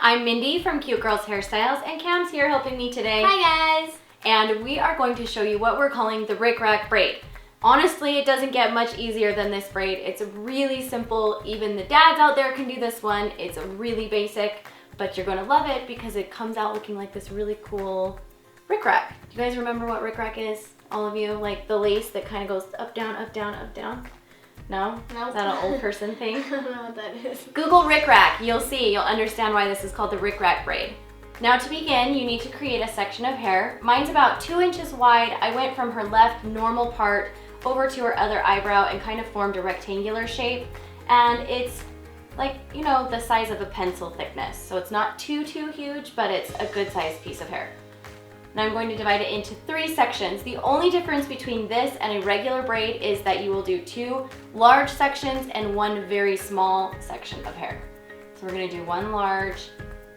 I'm Mindy from Cute Girls Hairstyles, and Cam's here helping me today. Hi guys! And we are going to show you what we're calling the Rick Rack braid. Honestly, it doesn't get much easier than this braid. It's really simple. Even the dads out there can do this one. It's really basic, but you're gonna love it because it comes out looking like this really cool Rick Rack. Do you guys remember what Rick Rack is? All of you? Like the lace that kind of goes up, down, up, down, up, down? No? Nope. Is that an old person thing? I don't know what that is. Google Rick Rack. You'll see. You'll understand why this is called the Rick Rack braid. Now to begin, you need to create a section of hair. Mine's about 2 inches wide. I went from her left normal part over to her other eyebrow and kind of formed a rectangular shape. And it's like, you know, the size of a pencil thickness. So it's not too huge, but it's a good sized piece of hair. Now I'm going to divide it into 3 sections. The only difference between this and a regular braid is that you will do 2 large sections and 1 very small section of hair. So we're gonna do 1 large,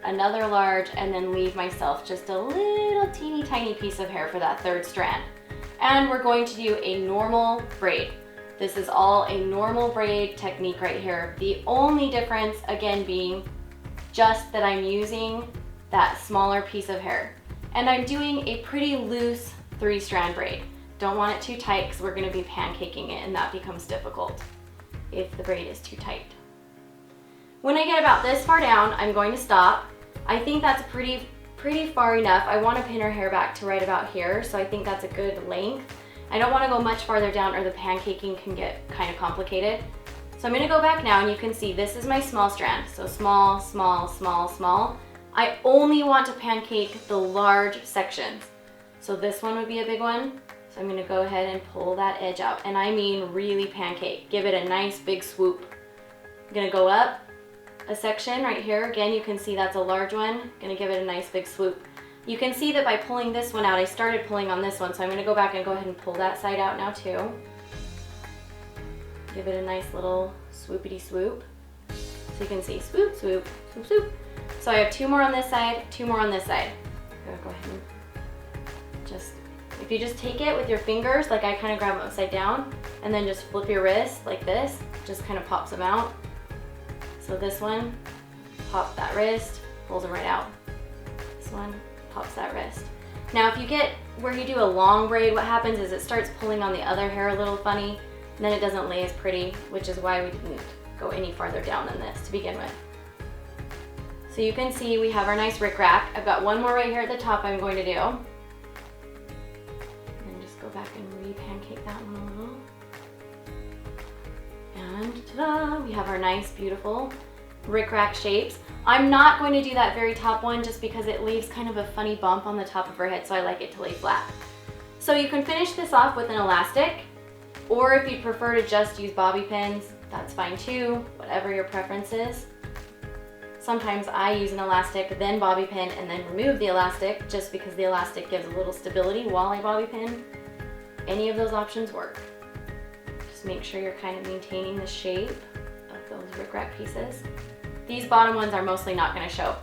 another large, and then leave myself just a little teeny tiny piece of hair for that 3rd strand. And we're going to do a normal braid. This is all a normal braid technique right here. The only difference, again, being just that I'm using that smaller piece of hair. And I'm doing a pretty loose 3-strand braid. Don't want it too tight because we're gonna be pancaking it and that becomes difficult if the braid is too tight. When I get about this far down, I'm going to stop. I think that's pretty far enough. I want to pin her hair back to right about here, so I think that's a good length. I don't want to go much farther down or the pancaking can get kind of complicated. So I'm gonna go back now and you can see this is my small strand. So small, small, small, small. I only want to pancake the large sections. So this one would be a big one. So I'm gonna go ahead and pull that edge out. And I mean really pancake. Give it a nice big swoop. I'm gonna go up a section right here. Again, you can see that's a large one. Gonna give it a nice big swoop. You can see that by pulling this one out, I started pulling on this one, so I'm gonna go back and go ahead and pull that side out now too. Give it a nice little swoopity swoop. So you can see swoop, swoop, swoop, swoop. So I have 2 more on this side, 2 more on this side. I'm gonna go ahead and just, if you just take it with your fingers, like I kind of grab them upside down, and then just flip your wrist like this, just kind of pops them out. So this one, pop that wrist, pulls them right out. This one, pops that wrist. Now if you get where you do a long braid, what happens is it starts pulling on the other hair a little funny, and then it doesn't lay as pretty, which is why we didn't go any farther down than this to begin with. So you can see we have our nice Rick Rack. I've got 1 more right here at the top I'm going to do. And then just go back and re-pancake that one a little. And ta-da! We have our nice, beautiful Rick Rack shapes. I'm not going to do that very top one just because it leaves kind of a funny bump on the top of her head, so I like it to lay flat. So you can finish this off with an elastic, or if you prefer to just use bobby pins, that's fine too, whatever your preference is. Sometimes I use an elastic, then bobby pin, and then remove the elastic just because the elastic gives a little stability while I bobby pin. Any of those options work. Just make sure you're kind of maintaining the shape of those Rick Rack pieces. These bottom ones are mostly not going to show.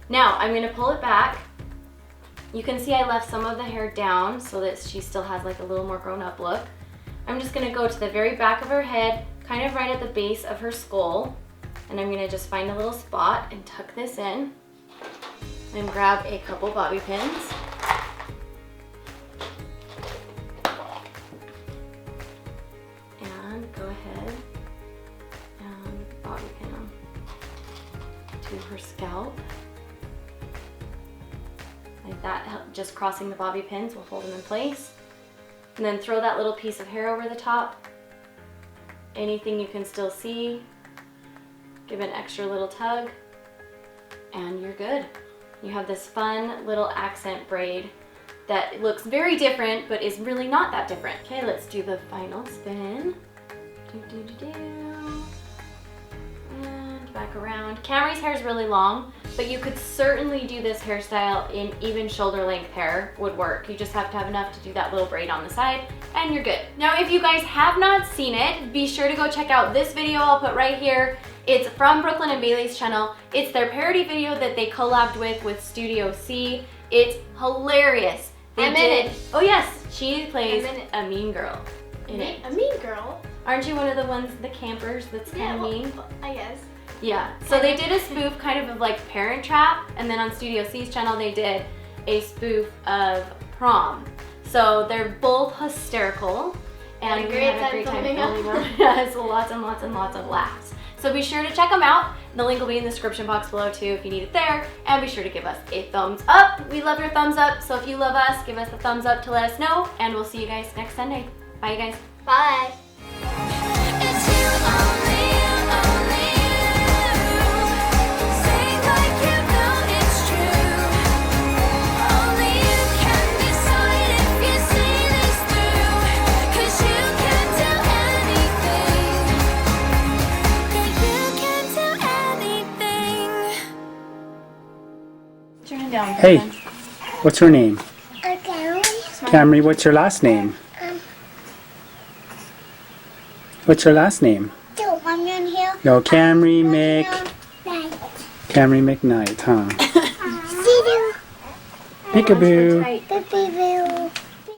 Now I'm going to pull it back. You can see I left some of the hair down so that she still has like a little more grown up look. I'm just going to go to the very back of her head, kind of right at the base of her skull. And I'm gonna just find a little spot and tuck this in and grab a couple bobby pins. And go ahead and bobby pin them to her scalp. Like that, just crossing the bobby pins will hold them in place. And then throw that little piece of hair over the top. Anything you can still see. Give an extra little tug, and you're good. You have this fun little accent braid that looks very different, but is really not that different. Okay, let's do the final spin. And back around. Camry's hair is really long, but you could certainly do this hairstyle in even shoulder length hair would work. You just have to have enough to do that little braid on the side, and you're good. Now, if you guys have not seen it, be sure to go check out this video I'll put right here. It's from Brooklyn and Bailey's channel. It's their parody video that they collabed with Studio C. It's hilarious. I'm in it. Oh yes, she plays a mean girl in it. A mean girl? Aren't you one of the ones, the campers that's kind of mean? I guess. Yeah, so they did a spoof kind of like Parent Trap, and then on Studio C's channel they did a spoof of Prom. So they're both hysterical, and we had a great time filming them. Yes, lots and lots and lots of laughs. So be sure to check them out. The link will be in the description box below too if you need it there. And be sure to give us a thumbs up. We love your thumbs up, so if you love us, give us a thumbs up to let us know, and we'll see you guys next Sunday. Bye, you guys. Bye. It's you, only you, only you. Sing like you know it's true. Only you can decide if you see this through. 'Cause you can do anything. Yeah, you can do anything. Turn it down. Hey, what's your name? Okay. Camry, what's your last name? What's your last name? So I'm in here. No, Camry Mc... Right. Camry McKnight, huh? See you. Peekaboo. Baby boo.